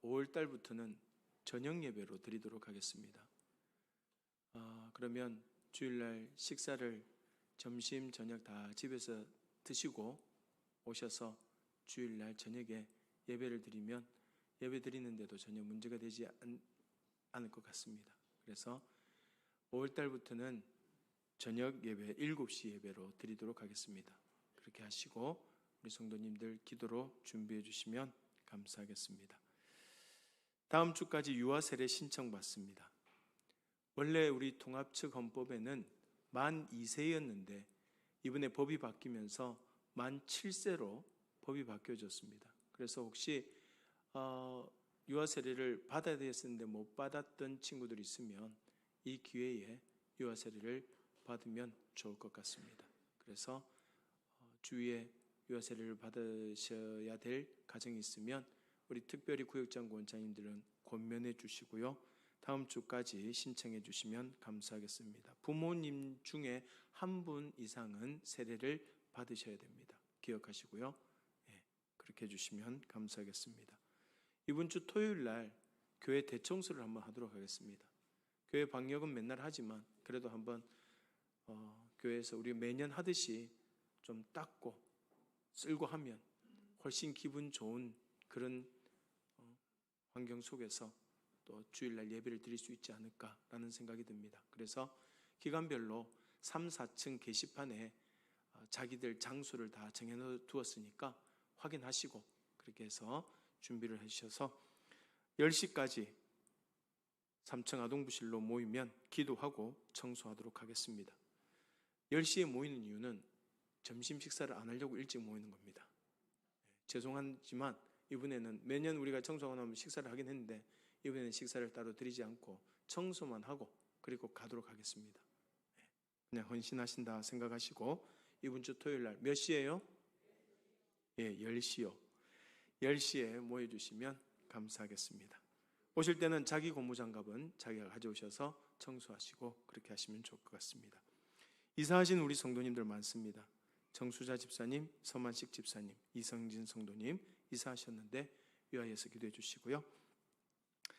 5월 달부터는 저녁 예배로 드리도록 하겠습니다. 그러면 주일날 식사를 점심, 저녁 다 집에서 드시고 오셔서 주일날 저녁에 예배를 드리면 예배 드리는데도 전혀 문제가 되지 않을 것 같습니다. 그래서 5월 달부터는 저녁 예배 7시 예배로 드리도록 하겠습니다. 그렇게 하시고 우리 성도님들 기도로 준비해 주시면 감사하겠습니다. 다음 주까지 유아 세례 신청받습니다. 원래 우리 통합 측 헌법에는 만 2세였는데 이번에 법이 바뀌면서 만 7세로 법이 바뀌어졌습니다. 그래서 혹시 유아 세례를 받아야 됐었는데 못 받았던 친구들이 있으면 이 기회에 유아 세례를 받으면 좋을 것 같습니다. 그래서 주위에 유아 세례를 받으셔야 될 가정이 있으면 우리 특별히 구역장구 원장님들은 권면해 주시고요. 다음 주까지 신청해 주시면 감사하겠습니다. 부모님 중에 한 분 이상은 세례를 받으셔야 됩니다. 기억하시고요. 그렇게 해주시면 감사하겠습니다. 이번 주 토요일 날 교회 대청소를 한번 하도록 하겠습니다. 교회 방역은 맨날 하지만 그래도 한번 교회에서 우리 매년 하듯이 좀 닦고 쓸고 하면 훨씬 기분 좋은 그런 환경 속에서 또 주일날 예배를 드릴 수 있지 않을까라는 생각이 듭니다. 그래서 기간별로 3, 4층 게시판에 자기들 장소를 다 정해두었으니까 확인하시고 그렇게 해서 준비를 해주셔서 10시까지 3층 아동부실로 모이면 기도하고 청소하도록 하겠습니다. 10시에 모이는 이유는 점심 식사를 안 하려고 일찍 모이는 겁니다. 죄송하지만 이번에는 매년 우리가 청소하고 나면 식사를 하긴 했는데 이번에는 식사를 따로 드리지 않고 청소만 하고 그리고 가도록 하겠습니다. 그냥 헌신하신다 생각하시고 이번 주 토요일 날 몇 시예요? 10시요. 10시에 모여주시면 감사하겠습니다. 오실 때는 자기 고무장갑은 자기가 가져오셔서 청소하시고 그렇게 하시면 좋을 것 같습니다. 이사하신 우리 성도님들 많습니다. 정수자 집사님, 서만식 집사님, 이성진 성도님 이사하셨는데 위하여서 기도해 주시고요.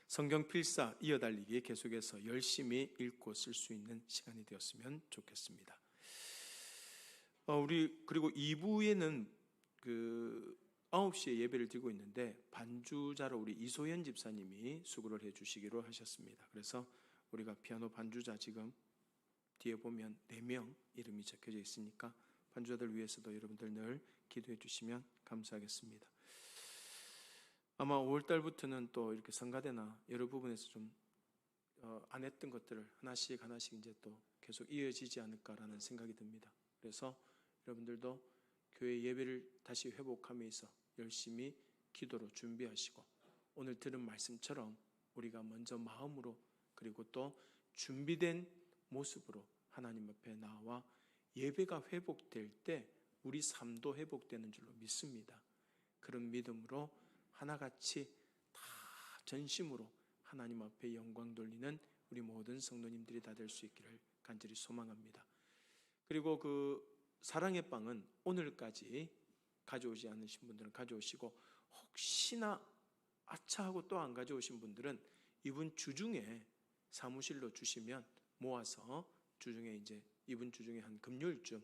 성경 필사 이어달리기 계속해서 열심히 읽고 쓸 수 있는 시간이 되었으면 좋겠습니다. 우리 그리고 2부에는 9시에 예배를 드리고 있는데 반주자로 우리 이소연 집사님이 수고를 해주시기로 하셨습니다. 그래서 우리가 피아노 반주자 지금 뒤에 보면 4명 이름이 적혀져 있으니까 반주자들 위해서도 여러분들 늘 기도해 주시면 감사하겠습니다. 아마 5월 달부터는 또 이렇게 성가대나 여러 부분에서 좀 안 했던 것들을 하나씩 이제 또 계속 이어지지 않을까라는 생각이 듭니다. 그래서 여러분들도 교회 예배를 다시 회복하면서 열심히 기도로 준비하시고 오늘 들은 말씀처럼 우리가 먼저 마음으로 그리고 또 준비된 모습으로 하나님 앞에 나와 예배가 회복될 때 우리 삶도 회복되는 줄로 믿습니다. 그런 믿음으로 하나같이 다 전심으로 하나님 앞에 영광 돌리는 우리 모든 성도님들이 다 될 수 있기를 간절히 소망합니다. 그리고 사랑의 빵은 오늘까지 가져오지 않으신 분들은 가져오시고 혹시나 아차하고 또 안 가져오신 분들은 이번 주중에 사무실로 주시면 모아서 주중에 이제 이번 주중에 한 금요일쯤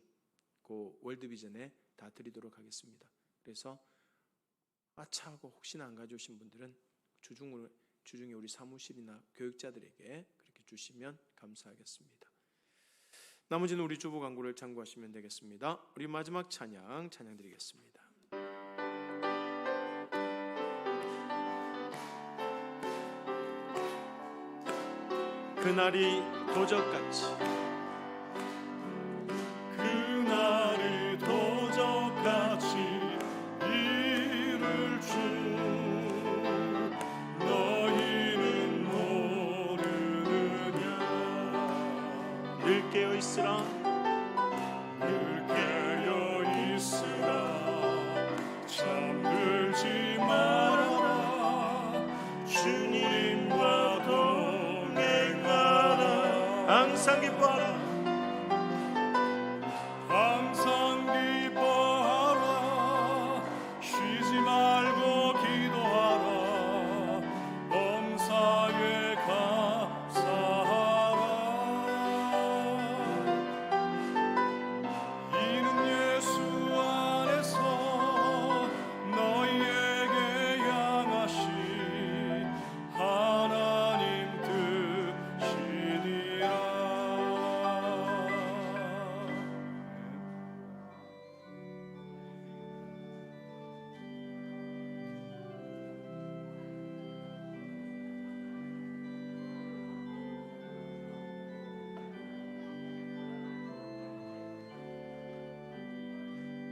월드비전에 다 드리도록 하겠습니다. 그래서 아차하고 혹시나 안 가져오신 분들은 주중에 우리 사무실이나 교육자들에게 그렇게 주시면 감사하겠습니다. 나머지는 우리 주보 광고를 참고하시면 되겠습니다. 우리 마지막 찬양 드리겠습니다. 그날이 도적같이 이룰 줄 너희는 모르느냐. 늘 깨어있으라 늘 깨어
항상 기뻐하며